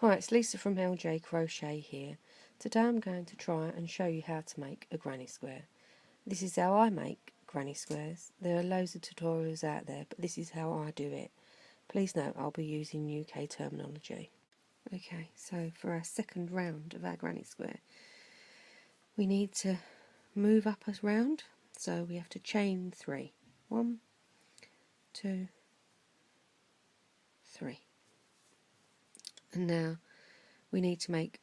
Hi, it's Lisa from LJ Crochet here. Today I'm going to try and show you how to make a granny square. This is how I make granny squares. There are loads of tutorials out there, but this is how I do it. Please note I'll be using UK terminology. Okay, so for our second round of our granny square, we need to move up a round, so we have to chain 3. 1, 2, 3. And now we need to make,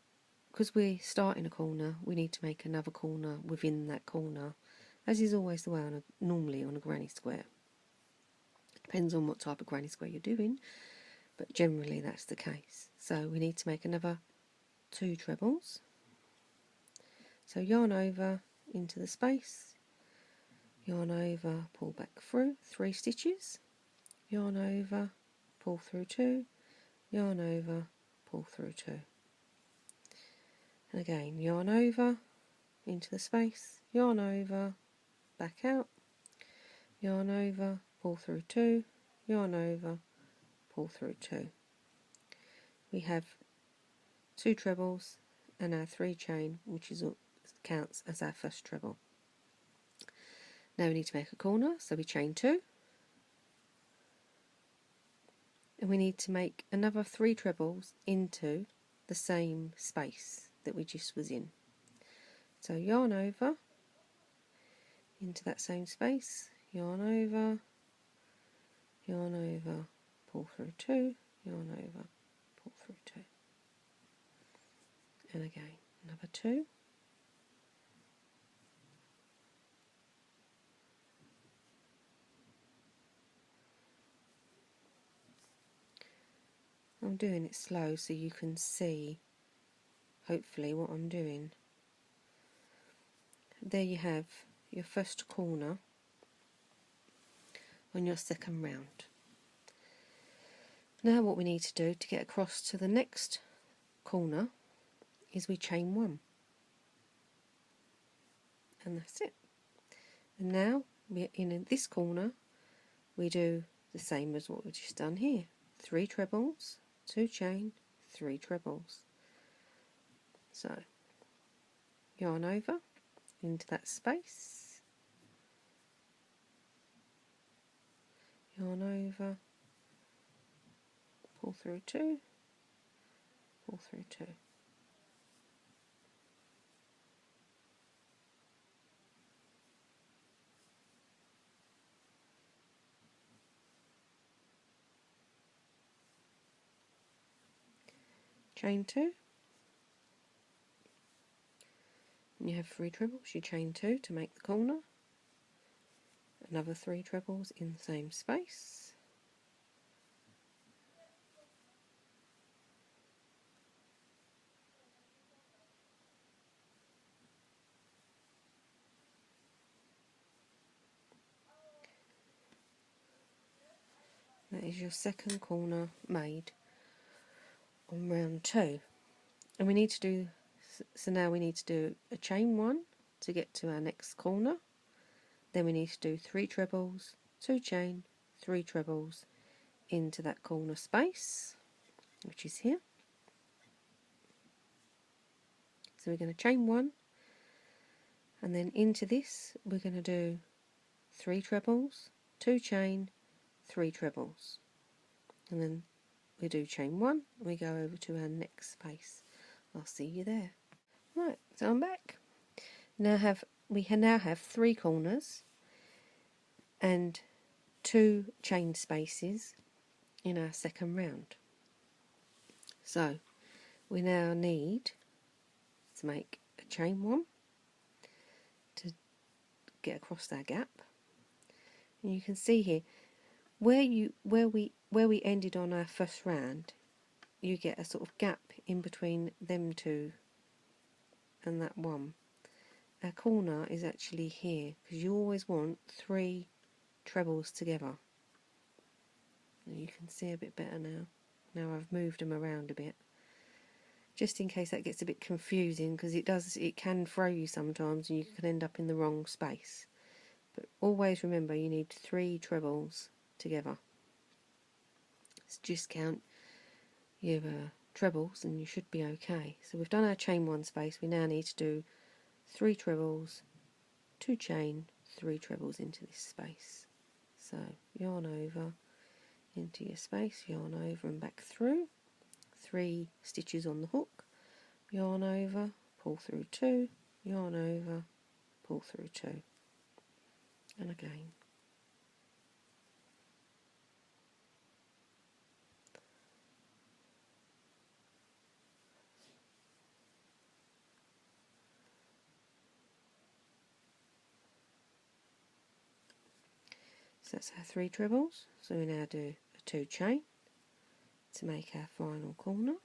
because we start in a corner, we need to make another corner within that corner, as is always the way normally on a granny square. Depends on what type of granny square you're doing, but generally that's the case. So we need to make another 2 trebles. So yarn over into the space, yarn over, pull back through, 3 stitches, yarn over, pull through 2, yarn over, pull through 2. And again, yarn over into the space, yarn over, back out, yarn over, pull through 2, yarn over, pull through 2. We have 2 trebles and our 3 chain, which counts as our first treble. Now we need to make a corner, so we chain 2, and we need to make another 3 trebles into the same space that we just was in. So yarn over into that same space, yarn over, pull through 2, yarn over, pull through 2, and again another 2, I'm doing it slow so you can see hopefully what I'm doing. There you have your first corner on your second round. Now what we need to do to get across to the next corner is we chain 1, and that's it. And now we're in this corner, we do the same as what we've just done here. 3 trebles, 2 chain, 3 trebles. So yarn over into that space, yarn over, pull through 2, pull through 2. Chain 2, and you have 3 trebles, you chain 2 to make the corner, another 3 trebles in the same space, that is your second corner made on round 2. And we need to do, so now we need to do a chain 1 to get to our next corner, then we need to do 3 trebles, 2 chain, 3 trebles into that corner space, which is here. So we're going to chain 1, and then into this we're going to do 3 trebles, 2 chain, 3 trebles, and then we do chain 1 and we go over to our next space. I'll see you there. Right, so I'm back. We now have 3 corners and 2 chain spaces in our second round. So we now need to make a chain 1 to get across our gap. And you can see here where we ended on our first round, you get a sort of gap in between them 2 and that 1. Our corner is actually here because you always want 3 trebles together. And you can see a bit better now. Now I've moved them around a bit, just in case that gets a bit confusing, because it can throw you sometimes and you can end up in the wrong space. But always remember you need 3 trebles together. Just count your trebles, and you should be okay. So we've done our chain 1 space. We now need to do 3 trebles, 2 chain, 3 trebles into this space. So yarn over into your space, yarn over and back through, 3 stitches on the hook, yarn over, pull through 2, yarn over, pull through 2, and again. So that's our 3 trebles. So we now do a 2 chain to make our final corner,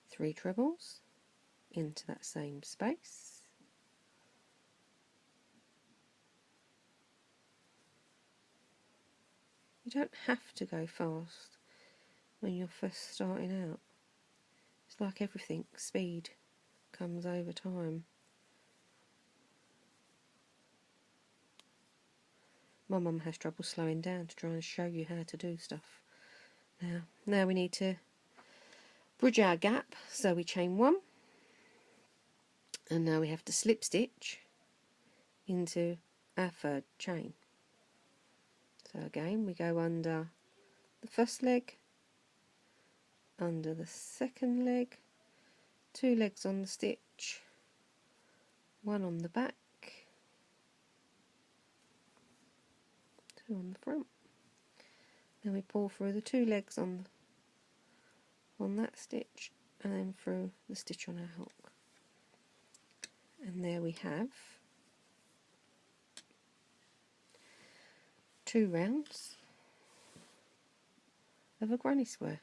3 trebles into that same space, you don't have to go fast when you're first starting out. It's like everything, speed comes over time. My mum has trouble slowing down to try and show you how to do stuff. Now we need to bridge our gap, so we chain 1, and now we have to slip stitch into our 3rd chain. So again we go under the first leg, under the second leg, 2 legs on the stitch, 1 on the back, 2 on the front. Then we pull through the 2 legs on that stitch, and then through the stitch on our hook. And there we have 2 rounds of a granny square.